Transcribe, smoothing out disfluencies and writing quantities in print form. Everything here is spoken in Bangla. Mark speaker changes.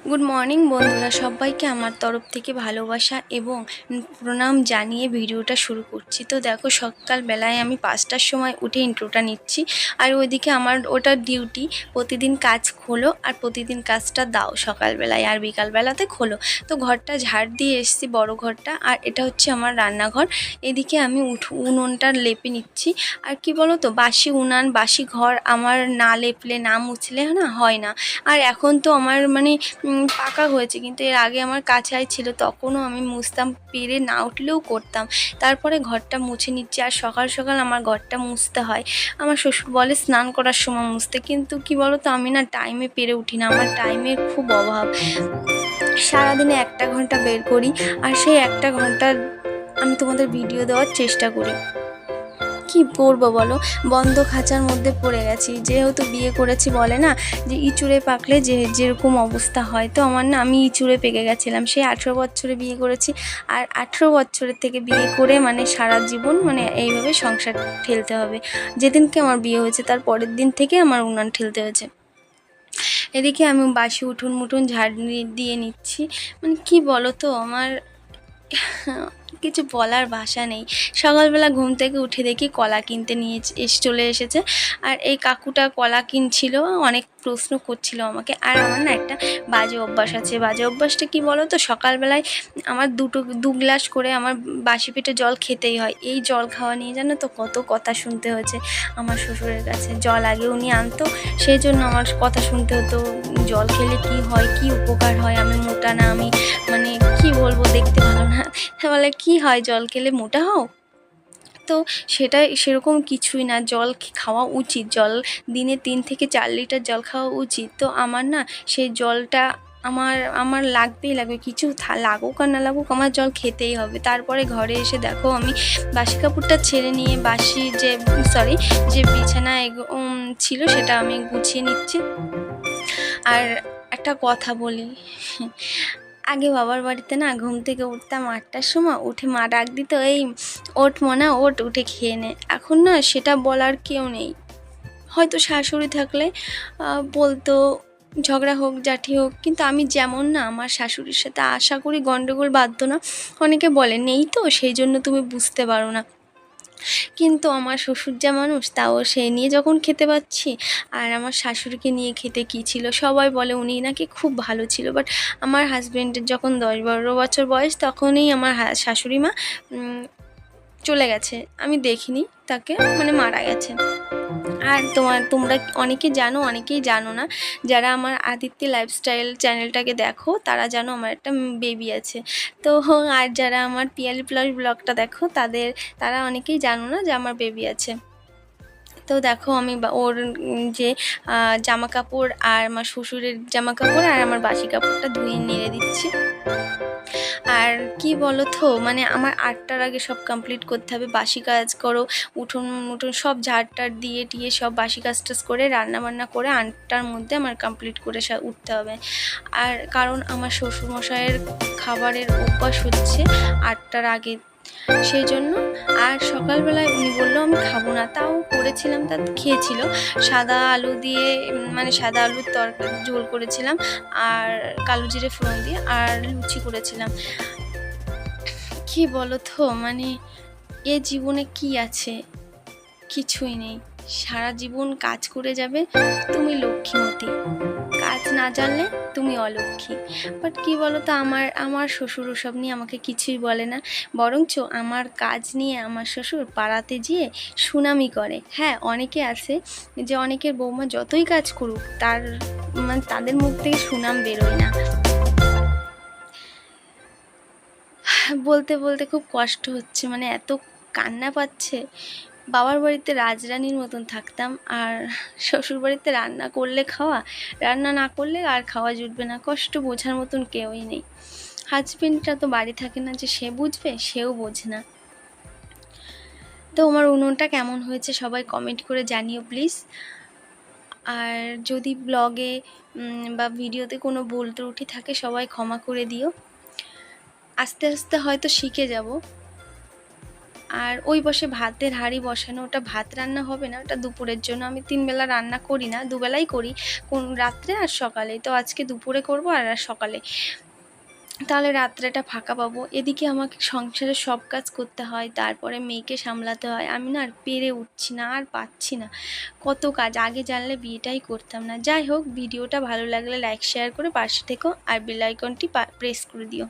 Speaker 1: গুড মর্নিং বন্ধুরা, সবাইকে আমার তরফ থেকে ভালোবাসা এবং প্রণাম জানিয়ে ভিডিওটা শুরু করছি। তো দেখো, সকালবেলায় আমি 5টার সময় উঠে ইন্ট্রোটা নিচ্ছি। আর ওইদিকে আমার ওটা ডিউটি, প্রতিদিন কাজ খোলো আর প্রতিদিন কাজটা দাও সকালবেলায় আর বিকালবেলাতে খোলো। তো ঘরটা ঝাড় দিয়ে এসেছি, বড় ঘরটা, আর এটা হচ্ছে আমার রান্নাঘর। এদিকে আমি উনুনটা লেপে নিচ্ছি। আর কি বলো তো, বাসি উনান বাসি ঘর আমার না লেপলে না মুছলে না হয় না। আর এখন তো আমার মানে পাকা হয়েছে, কিন্তু এর আগে আমার কাঁচাই ছিল, তখনও আমি মুছতাম, পেরে না উঠলেও করতাম। তারপরে ঘরটা মুছে নিচ্ছি। আর সকাল সকাল আমার ঘরটা মুছতে হয়। আমার শ্বশুর বলে স্নান করার সময় মুছতে, কিন্তু কি বলো তো, আমি না টাইমে পেরে উঠি না, আমার টাইমের খুব অভাব। সারাদিনে 1 ঘন্টা বের করি, আর সেই 1 ঘন্টা আমি তোমাদের ভিডিও দেওয়ার চেষ্টা করি। কি করবো বলো, বন্ধ খাঁচার মধ্যে পড়ে গেছি। যেহেতু বিয়ে করেছি, বলে না যে ইঁচড়ে পাকলে যেরকম অবস্থা হয়, তো আমার না, আমি ইঁচড়ে পেকে গেছিলাম। সেই 18 বছরে বিয়ে করেছি, আর 18 বছরের থেকে বিয়ে করে মানে সারা জীবন মানে এইভাবে সংসার ঠেলতে হবে। যেদিনকে আমার বিয়ে হয়েছে তার পরের দিন থেকে আমার উনান ঠেলতে হয়েছে। এদিকে আমি বাসি উঠোন মুঠুন ঝাড় দিয়ে নিচ্ছি। মানে কি বলো তো, আমার কিছু বলার ভাষা নেই। সকালবেলা ঘুম থেকে উঠে দেখি কলা কিনতে নিয়ে চলে এসেছে। আর এই কাকুটা কলা কিনছিল, অনেক প্রশ্ন করছিল আমাকে। আর আমার না একটা বাজে অভ্যাস আছে। বাজে অভ্যাসটা কি বলো তো, সকালবেলায় আমার 2 গ্লাস করে আমার বাসি পেটে জল খেতেই হয়। এই জল খাওয়া নিয়ে জানো তো কত কথা শুনতে হয়েছে আমার শ্বশুরের কাছে। জল আগে উনি আনতো, সেই জন্য আমার কথা শুনতে হতো, জল খেলে কি হয়, কি উপকার হয়, আমি মোটা না, আমি মানে কি বলবো, দেখতে ভালো না, বলে কি হয় জল খেলে মোটা হও। তো সেরকম কিছুই না, জল খাওয়া উচিত, জল দিনে 3 থেকে 4 লিটার জল খাওয়া উচিত। তো আমার না সেই জলটা আমার আমার লাগবেই লাগবে, কিছু লাগুক আর না লাগুক, আমার জল খেতেই হবে। তারপরে ঘরে এসে দেখো, আমি বাসি কাপড়টা ছেড়ে নিয়ে যে বিছানায় ছিল সেটা আমি গুছিয়ে নিচ্ছি। আর একটা কথা বলি, আগে বাবার বাড়িতে না ঘুম থেকে উঠতাম 8টার সময়, উঠে মা ডাক দিত, এই ওঠ মনা ওঠ, উঠে খেয়ে নে। এখন না সেটা বলার কেউ নেই। হয়তো শাশুড়ি থাকলে বলতো, ঝগড়া হোক জাঠি হোক, কিন্তু আমি যেমন না, আমার শাশুড়ির সাথে আশা করি গন্ডগোল বাঁধতো না। অনেকে বলে নেই তো, সেই জন্য তুমি বুঝতে পারো না। কিন্তু আমার শ্বশুর যা মানুষ, তাও সেই নিয়ে যখন খেতে পাচ্ছি। আর আমার শাশুড়িকে নিয়ে খেতে কী ছিল, সবাই বলে উনি নাকি খুব ভালো ছিল। বাট আমার হাজব্যান্ডের যখন 10-12 বছর বয়স, তখনই আমার শাশুড়ি মা চলে গেছে। আমি দেখিনি তাকে, মানে মারা গেছে। আর তোমরা অনেকে জানো, অনেকেই জানো না। যারা আমার আদিত্য লাইফস্টাইল চ্যানেলটাকে দেখো, তারা জানো আমার একটা বেবি আছে। তো আর যারা আমার পিয়ালি প্লাস ব্লগটা দেখো, তারা অনেকেই জানো না যে আমার বেবি আছে। তো দেখো, আমি ওর যে জামা কাপড়, আর আমার শ্বশুরের জামা কাপড় আর আমার বাসি কাপড়টা ধুয়ে নেড়ে দিচ্ছি। আর কি বলো তো, মানে আমার 8টার আগে সব কমপ্লিট করতে হবে। বাসি কাজ করো, উঠোন সব ঝাড়টার দিয়ে টিয়ে সব বাসি কাজ টাজ করে রান্নাবান্না করে 8টার মধ্যে আমার কমপ্লিট করে উঠতে হবে। আর কারণ আমার শ্বশুরমশাইয়ের খাবারের অভ্যাস হচ্ছে 8টার আগে, সেই জন্য। আর সকালবেলায় উনি বললো আমি খাবো না, তাও করেছিলাম, তা খেয়েছিল। সাদা আলু দিয়ে মানে সাদা আলুর ঝোল করেছিলাম, আর কালো জিরে ফোড়ন দিয়ে, আর লুচি করেছিলাম। কি বলো তো, মানে এ জীবনে কি আছে, কিছুই নেই। সারা জীবন কাজ করে যাবে, তুমি লক্ষ্মীমতী। কাজ না জানলে তুমি অলক্ষ্মী। বাট কি বলো তো, আমার শ্বশুর ওসব নিয়ে আমাকে কিছুই বলে না। বরঞ্চ আমার কাজ নিয়ে আমার শ্বশুর পাড়াতে যেয়ে সুনামি করে। হ্যাঁ, অনেকে আছে যে অনেকের বৌমা যতই কাজ করুক, মানে তাদের মুখ থেকে সুনাম বেরোয় না। বলতে বলতে খুব কষ্ট হচ্ছে, মানে এত কান্না পাচ্ছে। বাবার বাড়িতে রাজরানীর মতন থাকতাম, আর শ্বশুর বাড়িতে রান্না করলে খাওয়া, রান্না না করলে আর খাওয়া জুটবে না। কষ্ট বোঝার মতন কেউই নেই। হাজবেন্ডটা তো বাড়ি থাকে না যে সে বুঝবে, সেও বোঝে না। তো আমার উনুনটা কেমন হয়েছে সবাই কমেন্ট করে জানিও প্লিজ। আর যদি ব্লগে বা ভিডিওতে কোনো ভুল ত্রুটি থাকে, সবাই ক্ষমা করে দিও। আস্তে আস্তে হয়তো শিখে যাব। আর ওই বসে ভাতের হাঁড়ি বসানো, ওটা ভাত রান্না হবে না, ওটা দুপুরের জন্য। আমি 3 বেলা রান্না করি না, 2 বেলাই করি, কোন রাত্রে আর সকালে। তো আজকে দুপুরে করব আর সকালে, তাহলে রাত্রেটা ফাঁকা পাবো। এদিকে আমাকে সংসারের সব কাজ করতে হয়, তারপরে মেয়েকে সামলাতে হয়। আমি না আর পেরে উঠছি না, আর পাচ্ছি না, কত কাজ। আগে জানলে বিয়েটাই করতাম না। যাই হোক, ভিডিওটা ভালো লাগলে লাইক শেয়ার করে পাশে থেকো আর বেল আইকনটি প্রেস করে দিও।